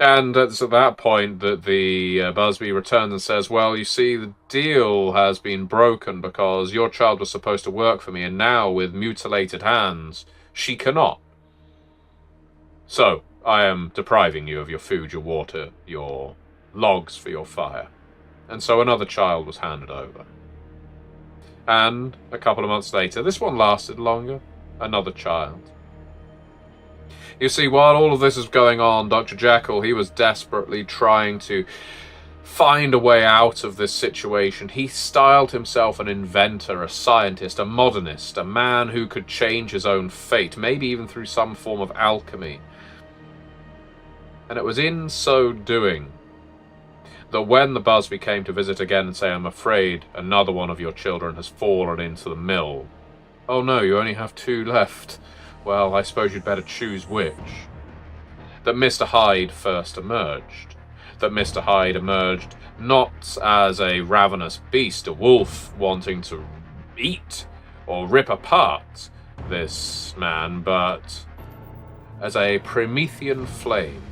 And it's at that point that the Busby returns and says, well, you see, the deal has been broken because your child was supposed to work for me, and now, with mutilated hands, she cannot. So, I am depriving you of your food, your water, your logs for your fire. And so another child was handed over. And a couple of months later, this one lasted longer, another child. You see, while all of this is going on, Dr. Jekyll, he was desperately trying to find a way out of this situation. He styled himself an inventor, a scientist, a modernist, a man who could change his own fate, maybe even through some form of alchemy. And it was in so doing that when the Busby came to visit again and say, I'm afraid another one of your children has fallen into the mill. Oh no, you only have 2 left. Well, I suppose you'd better choose which. That Mr. Hyde first emerged. That Mr. Hyde emerged not as a ravenous beast, a wolf wanting to eat or rip apart this man, but as a Promethean flame.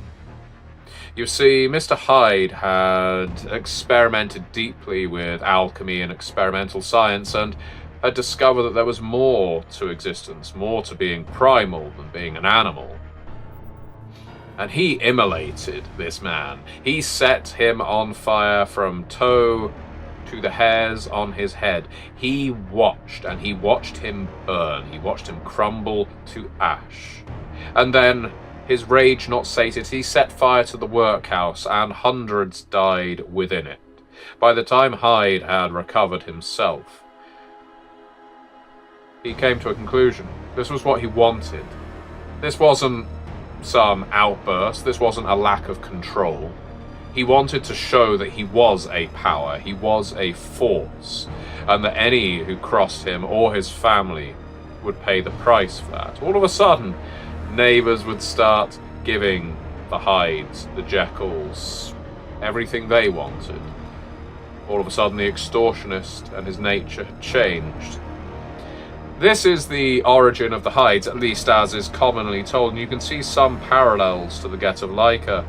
You see, Mr. Hyde had experimented deeply with alchemy and experimental science and had discovered that there was more to existence, more to being primal than being an animal. And he immolated this man. He set him on fire from toe to the hairs on his head. He watched, and he watched him burn. He watched him crumble to ash. And then, his rage not sated, he set fire to the workhouse, and hundreds died within it. By the time Hyde had recovered himself, he came to a conclusion. This was what he wanted. This wasn't some outburst. This wasn't a lack of control. He wanted to show that he was a power. He was a force. And that any who crossed him or his family would pay the price for that. All of a sudden, neighbours would start giving the Hydes, the Jekylls, everything they wanted. All of a sudden, the extortionist and his nature had changed. This is the origin of the Hydes, at least as is commonly told, and you can see some parallels to the Get of Lyca